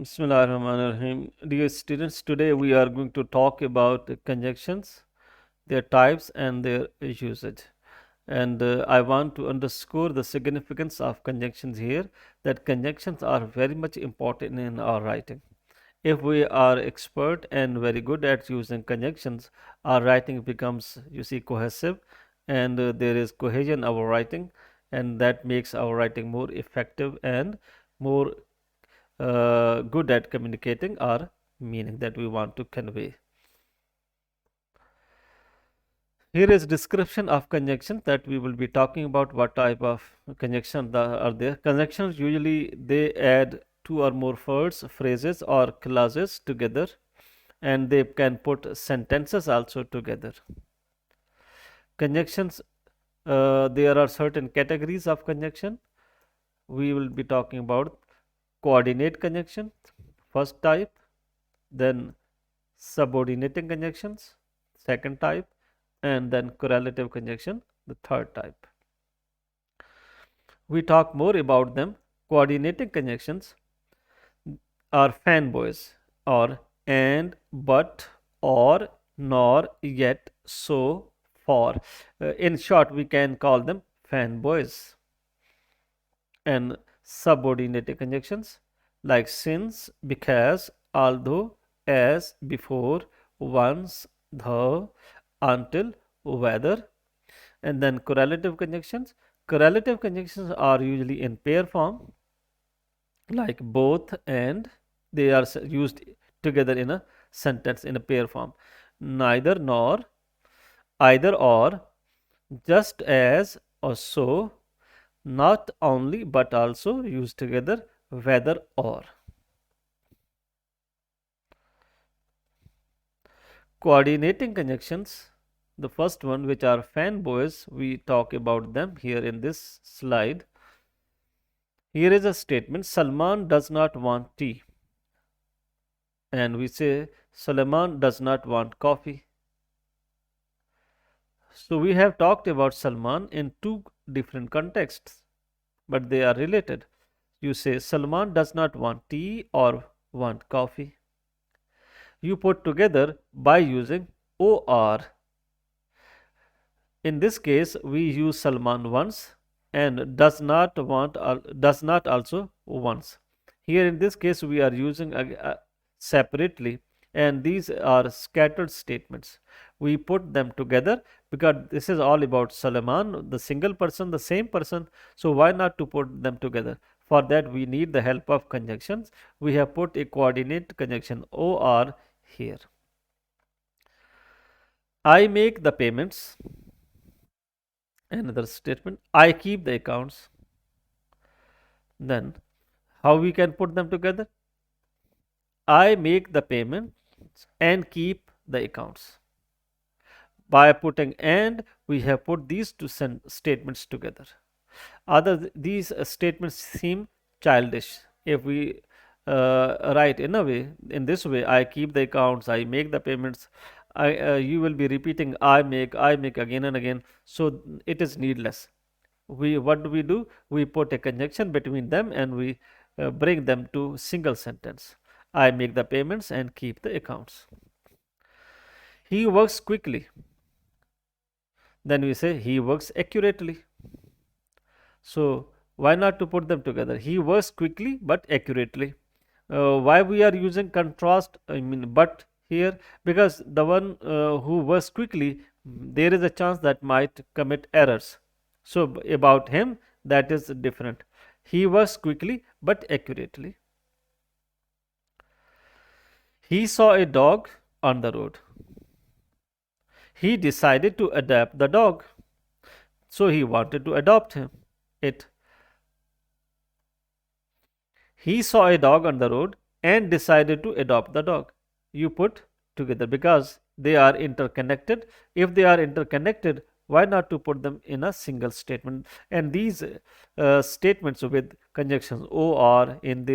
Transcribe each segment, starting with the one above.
Bismillahirrahmanirrahim. Dear students, today we are going to talk about conjunctions, their types, and their usage. And I want to underscore the significance of conjunctions here, that conjunctions are very much important in our writing. If we are expert and very good at using conjunctions, our writing becomes, cohesive, and there is cohesion in our writing, and that makes our writing more effective and more good at communicating our meaning that we want to convey. Here is description of conjunction that we will be talking about. What type of conjunction are there? Conjunctions usually they add two or more words, phrases, or clauses together, and they can put sentences also together. Conjunctions, there are certain categories of conjunction. We will be talking about coordinate conjunction, first type, then subordinating conjunctions, second type, and then correlative conjunction, the third type. We talk more about them. Coordinating conjunctions are fanboys, or and, but, or, nor, yet, so, for. In short, we can call them fanboys. And subordinated conjunctions like since, because, although, as, before, once, though, until, whether. And then correlative conjunctions. Correlative conjunctions are usually in pair form, like both and. They are used together in a sentence in a pair form. Neither nor, either or, just as or so, not only but also, used together, whether or. Coordinating conjunctions, the first one, which are fanboys, we talk about them here in this slide. Here is a statement: Salman does not want tea, and we say Suleiman does not want coffee. So we have talked about Salman in two different contexts, but they are related. You say Salman does not want tea or want coffee. You put together by using or. In this case, we use Salman once and does not also once. Here in this case, we are using separately, and these are scattered statements. We put them together because this is all about Salman, the single person, the same person. So why not to put them together? For that, we need the help of conjunctions. We have put a coordinate conjunction or here. I make the payments. Another statement: I keep the accounts. Then how we can put them together? I make the payments and keep the accounts. By putting and, we have put these two statements together. These statements seem childish. If we write in this way, I keep the accounts, I make the payments, you will be repeating I make again and again. So it is needless. What do? We put a conjunction between them and we bring them to single sentence. I make the payments and keep the accounts. He works quickly. Then we say he works accurately. So why not to put them together? He works quickly but accurately. Why we are using contrast, but here? Because the one who works quickly, there is a chance that might commit errors. So about him, that is different. He works quickly but accurately. He saw a dog on the road. He decided to adopt the dog. So he wanted to adopt it. He saw a dog on the road and decided to adopt the dog. You put together because they are interconnected. If they are interconnected, why not to put them in a single statement? And these statements with conjunctions or in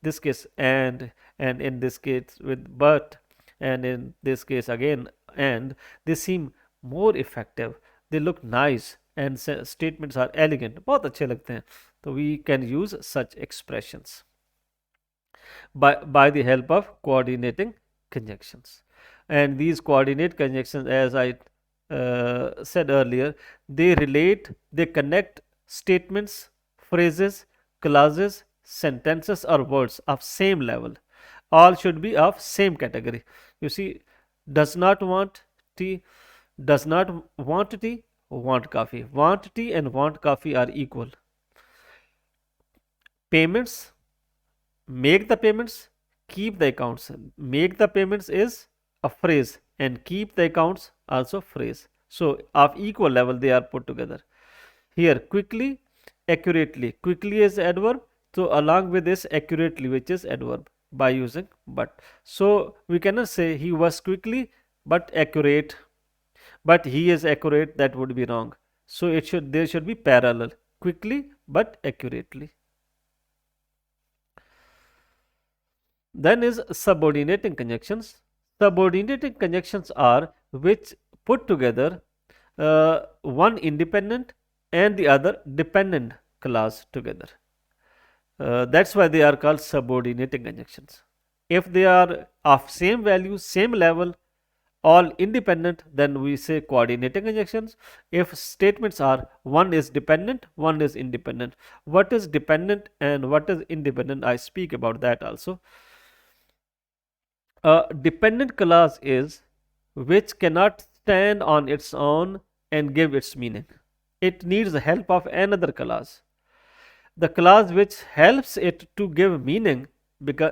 this case and in this case with but, and in this case again and, they seem more effective. They look nice and statements are elegant. बहुत अच्छे लगते हैं. So we can use such expressions. by the help of coordinating conjunctions. And these coordinate conjunctions, as I said earlier, they connect statements, phrases, clauses, sentences, or words of same level. All should be of same category. You see, does not want tea, does not want tea, want coffee. Want tea and want coffee are equal. Payments, make the payments, keep the accounts. Make the payments is a phrase and keep the accounts also phrase. So of equal level they are put together. Here quickly, accurately. Quickly is adverb. So along with this accurately, which is adverb, by using but. So we cannot say he was quickly but accurate, but he is accurate, that would be wrong. So there should be parallel, quickly but accurately. Then is subordinating conjunctions. Subordinating conjunctions are which put together one independent and the other dependent clause together. That's why they are called subordinating conjunctions. If they are of same value, same level, all independent, then we say coordinating conjunctions. If statements are one is dependent, one is independent. What is dependent and what is independent? I speak about that also. A dependent clause is which cannot stand on its own and give its meaning. It needs the help of another clause. The clause which helps it to give meaning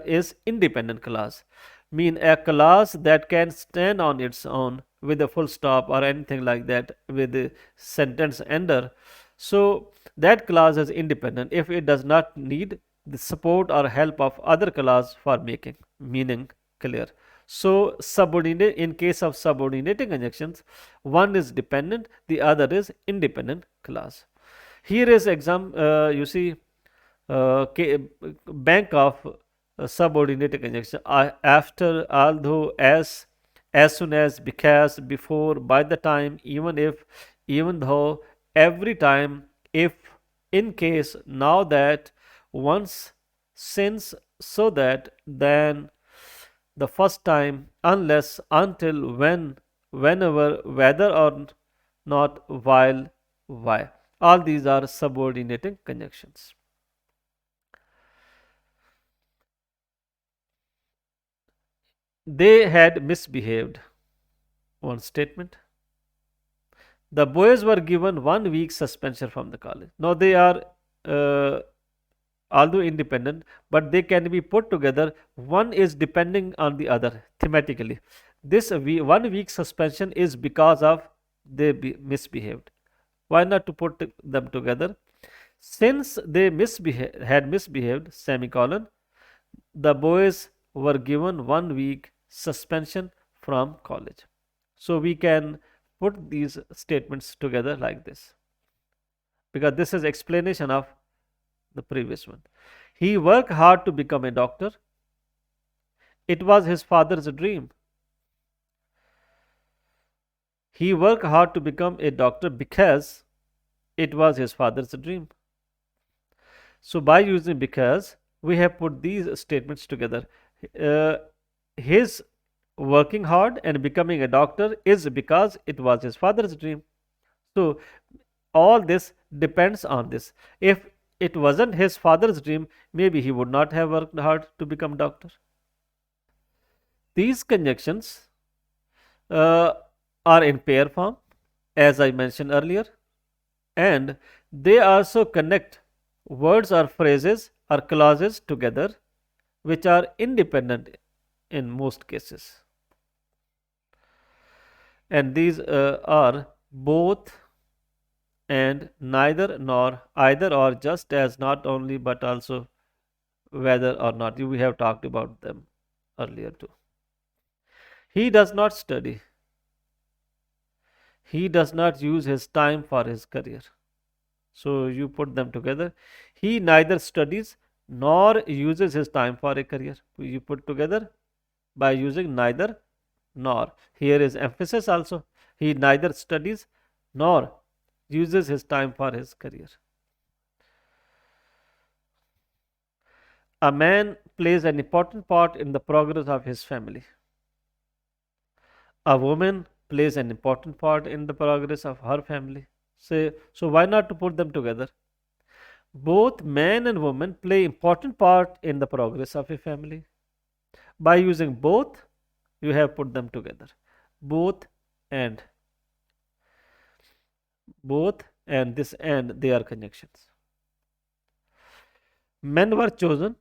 is independent clause. Mean a clause that can stand on its own with a full stop or anything like that with a sentence ender. So that clause is independent if it does not need the support or help of other clause for making meaning clear. So subordinate, in case of subordinating conjunctions, one is dependent, the other is independent clause. Here is you see bank of subordinated conjunction after, although, as soon as, because, before, by the time, even if, even though, every time, if, in case, now that, once, since, so that, then, the first time, unless, until, when, whenever, whether or not, while, why. All these are subordinating conjunctions. They had misbehaved. One statement. The boys were given 1 week suspension from the college. Now they are, uh, although independent, but they can be put together. One is depending on the other thematically. This 1 week suspension is because of they misbehaved. Why not to put them together? Since they had misbehaved, semicolon, the boys were given 1 week suspension from college. So we can put these statements together like this, because this is explanation of the previous one. He worked hard to become a doctor. It was his father's dream. He worked hard to become a doctor because it was his father's dream. So by using because, we have put these statements together. Uh, his working hard and becoming a doctor is because it was his father's dream. So all this depends on this. If it wasn't his father's dream, maybe he would not have worked hard to become doctor. These conjunctions uh, are in pair form, as I mentioned earlier, and they also connect words or phrases or clauses together, which are independent in most cases. And these are both and neither nor, either or, just as, not only, but also, whether or not. We have talked about them earlier too. He does not study. He does not use his time for his career. So you put them together. He neither studies nor uses his time for a career. You put together by using neither nor. Here is emphasis also. He neither studies nor uses his time for his career. A man plays an important part in the progress of his family. A woman plays an important part in the progress of her family. So why not to put them together? Both man and woman play important part in the progress of a family. By using both, you have put them together. Both and both and this and they are conjunctions. Men were chosen,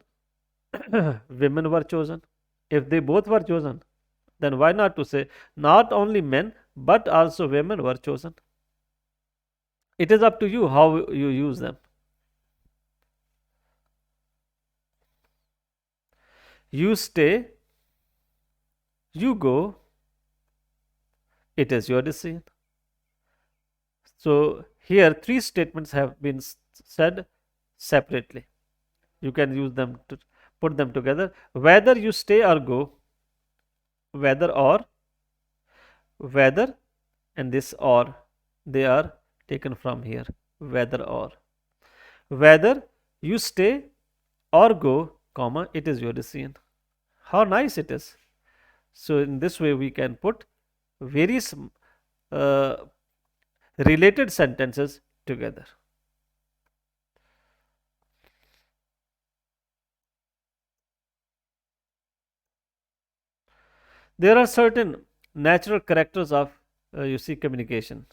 women were chosen. If they both were chosen, then why not to say not only men but also women were chosen? It is up to you how you use them. You stay, you go, it is your decision. So here three statements have been said separately. You can use them to put them together. Whether you stay or go, whether or, whether, and this or, they are taken from here. Whether or. Whether you stay or go, comma, it is your decision. How nice it is. So in this way we can put various uh, related sentences together. There are certain natural characters of you see communication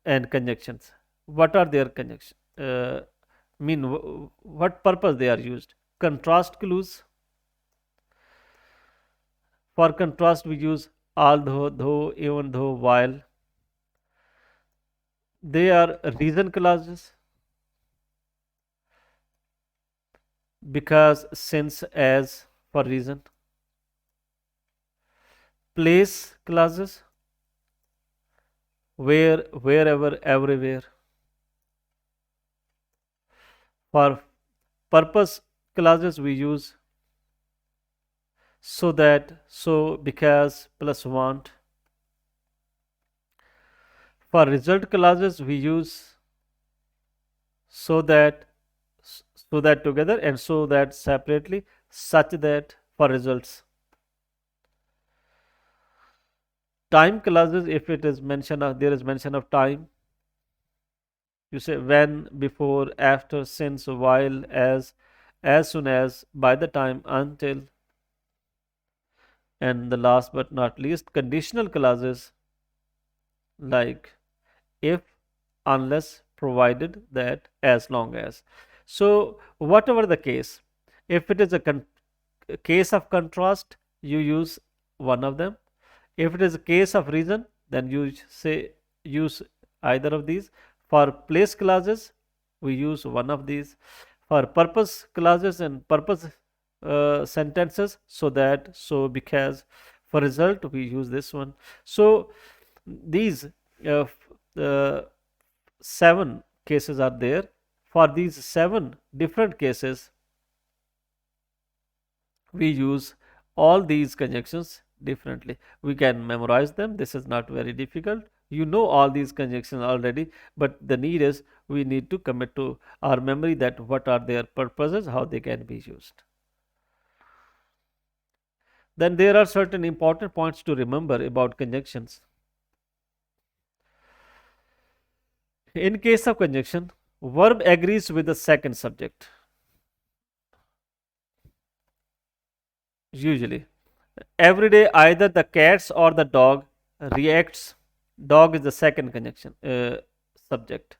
and conjunctions. What are their conjunction? Mean what purpose they are used? Contrast clues. For contrast, we use although, though, even though, while. They are reason clauses because, since, as, for reason. Place clauses where, wherever, everywhere. For purpose clauses, we use so that, so, because, plus want. For result clauses, we use so that, together, and so that separately, such that for results. Time clauses, if it is mention of, there is mention of time, you say when, before, after, since, while, as soon as, by the time, until. And the last but not least, conditional clauses like if, unless, provided that, as long as. So whatever the case, if it is a case of contrast, you use one of them. If it is a case of reason, then you say use either of these. For place clauses, we use one of these. For purpose clauses and purpose sentences, so that, so, because. For result, we use this one. So these uh, uh, 7 cases are there. For these 7 different cases, we use all these conjunctions differently. We can memorize them. This is not very difficult. You know all these conjunctions already, but the need is we need to commit to our memory that what are their purposes, how they can be used. Then there are certain important points to remember about conjunctions. In case of conjunction, verb agrees with the second subject. Usually, every day either the cats or the dog reacts. Dog is the second conjunction subject.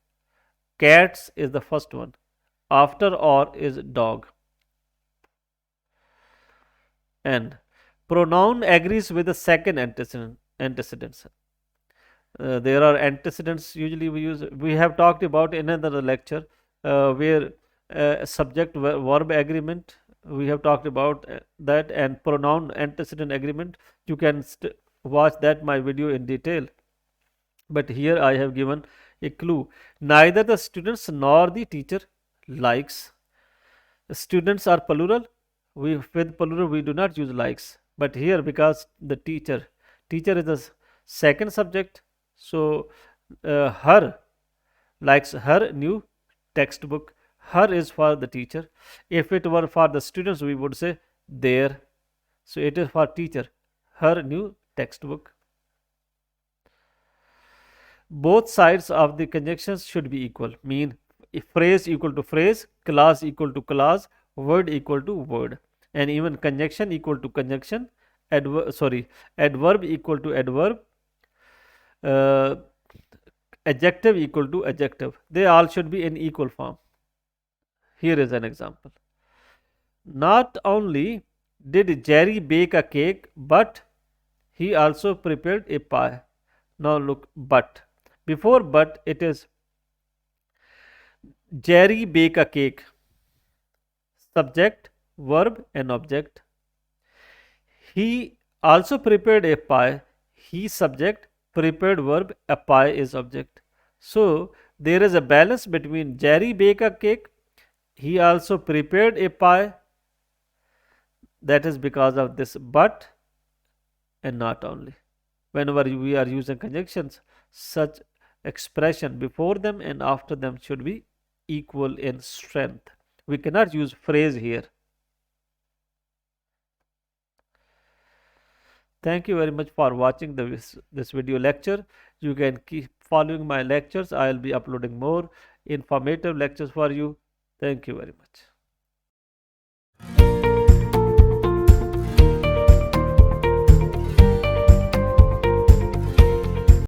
Cats is the first one. After or is dog. And pronoun agrees with the second antecedents. There are antecedents usually we use. We have talked about in another lecture where subject verb agreement. We have talked about that, and pronoun antecedent agreement. You can watch that my video in detail. But here I have given a clue. Neither the students nor the teacher likes. Students are plural. With plural we do not use likes. But here, because the teacher is the second subject, so her likes her new textbook. Her is for the teacher. If it were for the students, we would say their. So it is for teacher. Her new textbook. Both sides of the conjunctions should be equal. Mean if phrase equal to phrase, clause equal to clause, word equal to word, and even conjunction equal to conjunction. Adverb equal to adverb. Uh, Adjective equal to adjective. They all should be in equal form. Here is an example. Not only did Jerry bake a cake, but he also prepared a pie. Now look, but. Before but, it is Jerry bake a cake. Subject, verb, and object. He also prepared a pie. He subject, prepared verb, a pie is object. So there is a balance between Jerry bake a cake. He also prepared a pie. That is because of this but and not only. Whenever we are using conjunctions, such expression before them and after them should be equal in strength. We cannot use phrase here. Thank you very much for watching this video lecture. You can keep following my lectures. I will be uploading more informative lectures for you. Thank you very much.